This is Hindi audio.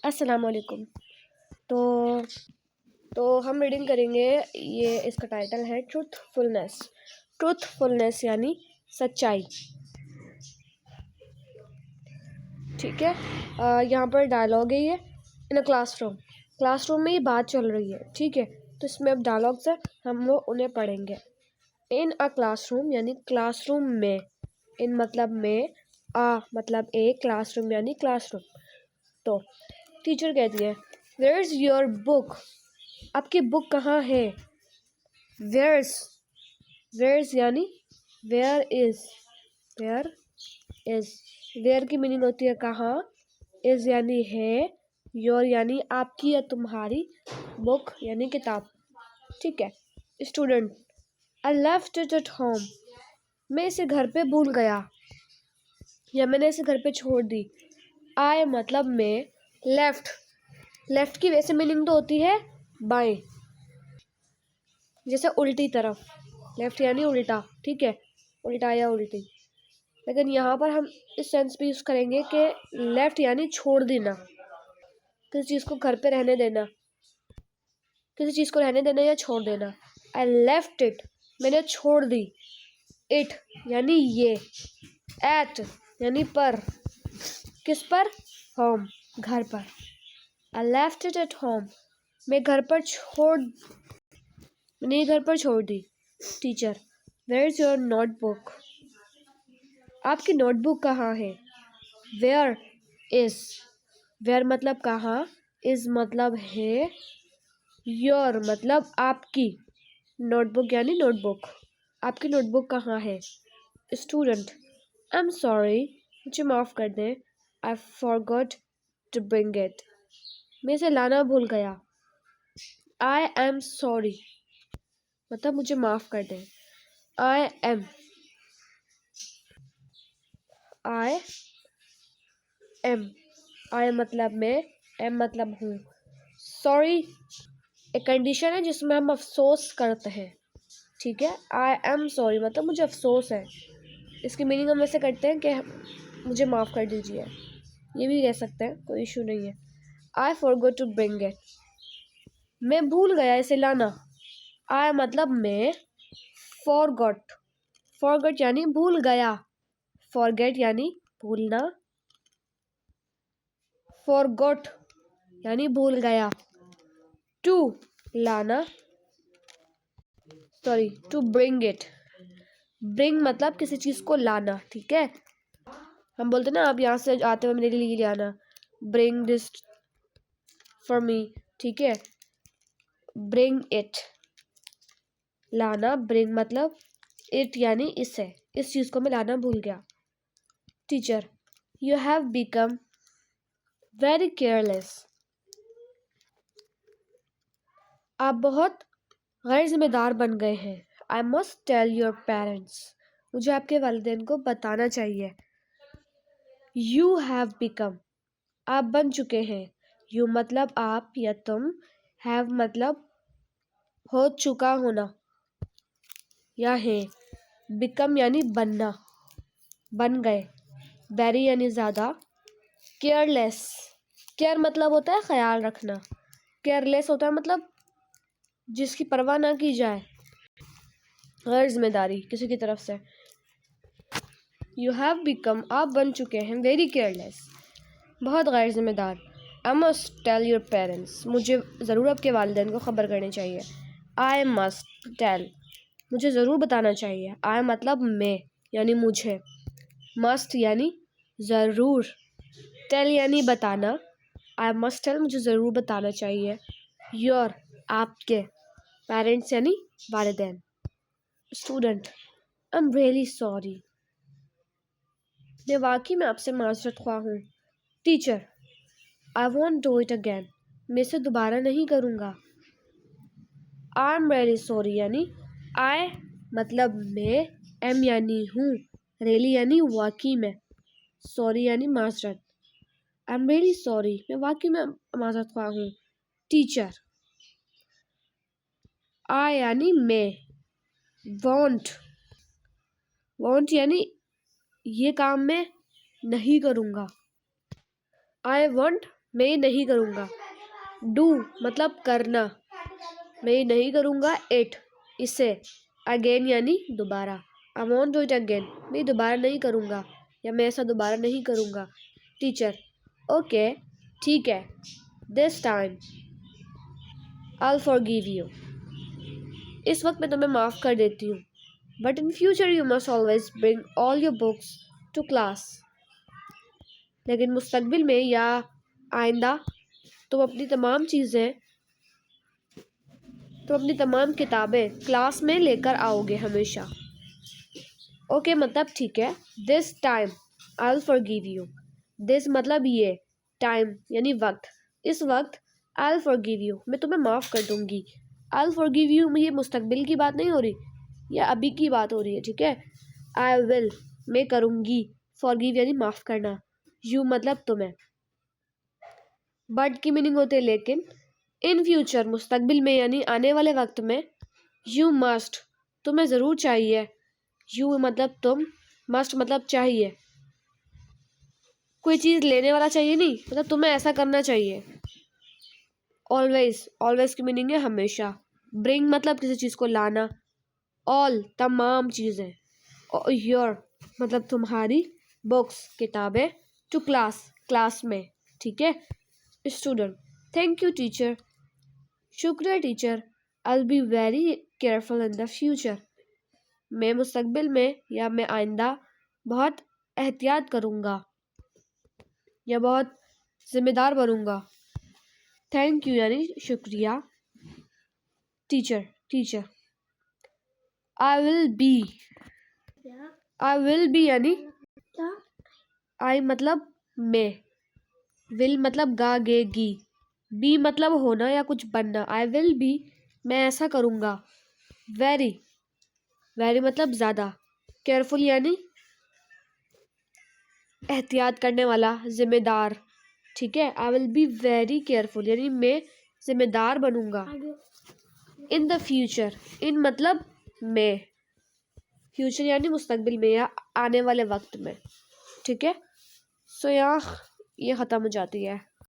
अस्सलाम वालेकुम। तो हम रीडिंग करेंगे। ये इसका टाइटल है ट्रूथफुलनेस। ट्रूथफुलनेस यानी सच्चाई। ठीक है। यहाँ पर डायलॉग है ये इन अ क्लासरूम में ये बात चल रही है। ठीक है, तो इसमें अब डायलॉग्स है, हम वो उन्हें पढ़ेंगे। इन अ क्लासरूम यानी क्लासरूम में, इन मतलब में, आ मतलब एक, क्लासरूम यानी क्लासरूम। तो टीचर कहती है वेयर इज़ योर बुक, आपकी बुक कहाँ है। वेयर्स यानी वेयर इज वेयर की मीनिंग होती है कहाँ, इज यानी है, योर यानी आपकी या तुम्हारी, बुक यानी किताब। ठीक है। Student I left it at home, मैं इसे घर पे भूल गया या मैंने इसे घर पे छोड़ दी। आई मतलब मैं, लेफ्ट की वैसे मीनिंग तो होती है बाएं, जैसे उल्टी तरफ, लेफ्ट यानी उल्टा। ठीक है, उल्टा या उल्टी। लेकिन यहाँ पर हम इस सेंस पे यूज़ करेंगे कि लेफ्ट यानी छोड़ देना, किसी चीज़ को घर पे रहने देना, किसी चीज़ को रहने देना या छोड़ देना। आई लेफ्ट इट, मैंने छोड़ दी। इट यानी ये। एट यानी पर, किस पर, होम घर पर। I left it at home, मैं घर पर मैंने ये घर पर छोड़ दी। Teacher where is your notebook, आपकी नोटबुक कहाँ है। वेयर इज़, वेयर मतलब कहाँ, इज़ मतलब है, योर मतलब आपकी, नोटबुक यानी नोटबुक, आपकी नोटबुक कहाँ है। स्टूडेंट आई एम सॉरी, मुझे माफ़ कर दें। I forgot to bring it, मैं इसे लाना भूल गया। आई एम सॉरी मतलब मुझे माफ़ कर दें। आई एम आई मतलब मैं, एम मतलब हूँ। सॉरी एक कंडीशन है जिसमें हम अफसोस करते हैं। ठीक है, आई एम सॉरी मतलब मुझे अफसोस है। इसकी मीनिंग हम ऐसे करते हैं कि मुझे माफ़ कर दीजिए, ये भी कह सकते हैं, कोई इशू नहीं है। I forgot to bring it, मैं भूल गया इसे लाना। आई मतलब मैं, फॉरगॉट यानी भूल गया, फॉरगेट यानी भूलना, फॉरगॉट यानी भूल गया। टू लाना, sorry to bring it, bring मतलब किसी चीज़ को लाना। ठीक है, हम बोलते ना आप यहाँ से आते हुए मेरे लिए ले आना, ब्रिंग दिस फॉर मी। ठीक है, ब्रिंग इट लाना, ब्रिंग मतलब इट यानी इसे, इस चीज़ को मैं लाना भूल गया। Teacher you have become very careless, आप बहुत गैर जिम्मेदार बन गए हैं। I must tell your parents, मुझे आपके वालिदैन को बताना चाहिए। यू हैव बिकम, आप बन चुके हैं। यू मतलब आप या तुम, हैव मतलब हो चुका होना या है, बिकम यानी बनना, बन गए। वेरी यानी ज़्यादा, केयरलेस, केयर मतलब होता है ख्याल रखना, केयरलेस होता है मतलब जिसकी परवाह ना की जाए, गैर जिम्मेदारी किसी की तरफ से। यू हैव बिकम आप बन चुके हैं, वेरी केयरलेस बहुत गैर जिम्मेदार। I must tell your parents, मुझे ज़रूर आपके वालिदैन को ख़बर करनी चाहिए। आई मस्ट टेल मुझे ज़रूर बताना चाहिए। आई मतलब मैं यानी मुझे, मस्ट यानी ज़रूर, टेल यानी बताना। आई मस्ट टेल मुझे ज़रूर बताना चाहिए। योर आपके, पेरेंट्स यानी वालिदैन। Student I am really sorry, मैं वाकई में आपसे माजरत ख्वाह हूँ। Teacher I want do it again, मैं इसे दोबारा नहीं करूँगा। आई एम रियली सॉरी यानी आई मतलब मैं, एम यानी हूँ, रियली यानी वाकई में, सॉरी यानी माजरत। आई एम रियली सॉरी, मैं वाकई में माजरत ख्वाह हूँ। टीचर आई यानी मैं, वॉन्ट यानी ये काम मैं नहीं करूँगा। आई वॉन्ट मैं ये नहीं करूँगा। डू मतलब करना, मैं ये नहीं करूँगा इट इसे। अगेन यानी दोबारा, I want do it again, मैं दोबारा नहीं करूँगा या मैं ऐसा दोबारा नहीं करूँगा। टीचर ओके ठीक है, this time I will forgive you, इस वक्त मैं तुम्हें माफ़ कर देती हूँ। But in future you must always bring all your books to class, लेकिन मुस्तकबिल में या आइंदा तुम अपनी तमाम किताबें क्लास में लेकर आओगे हमेशा। ओके मतलब ठीक है। This time I will forgive you, this मतलब ये, टाइम यानी वक्त, इस वक्त आई विल फॉरगिव यू मैं तुम्हें माफ़ कर दूंगी। आई विल फॉरगिव यू ये मुस्तकबिल की बात नहीं हो रही, या अभी की बात हो रही है, ठीक है। आई विल मैं करूँगी, फॉरगिव यानी माफ़ करना, यू मतलब तुम्हें। बट की मीनिंग होते हैं लेकिन। इन फ्यूचर मुस्तकबिल में यानी आने वाले वक्त में। यू मस्ट तुम्हें ज़रूर चाहिए, यू मतलब तुम, मस्ट मतलब चाहिए, कोई चीज़ लेने वाला चाहिए नहीं, मतलब तुम्हें ऐसा करना चाहिए। ऑलवेज, ऑलवेज की मीनिंग है हमेशा। ब्रिंग मतलब किसी चीज़ को लाना, ऑल तमाम चीज़ें, योर मतलब तुम्हारी, बुक्स किताबें, टू क्लास क्लास में, ठीक है। स्टूडेंट थैंक यू टीचर, शुक्रिया teacher, I will be very careful in the future, मैं मुस्तकबिल में या मैं आइंदा बहुत एहतियात करूँगा या बहुत ज़िम्मेदार बनूँगा। थैंक यू यानी शुक्रिया। Teacher teacher I will be यानी आई मतलब मैं, विल मतलब गा गे गी, बी मतलब होना या कुछ बनना। आई विल बी मैं ऐसा करूँगा। वेरी, वेरी मतलब ज़्यादा। केयरफुल यानी एहतियात करने वाला, ज़िम्मेदार, ठीक है। I will be very careful यानी मैं ज़िम्मेदार बनूँगा। इन द फ्यूचर, इन मतलब मैं, फ्यूचर यानी मुस्तकबिल में या आने वाले वक्त में, ठीक है। सो यहाँ ये ख़त्म हो जाती है।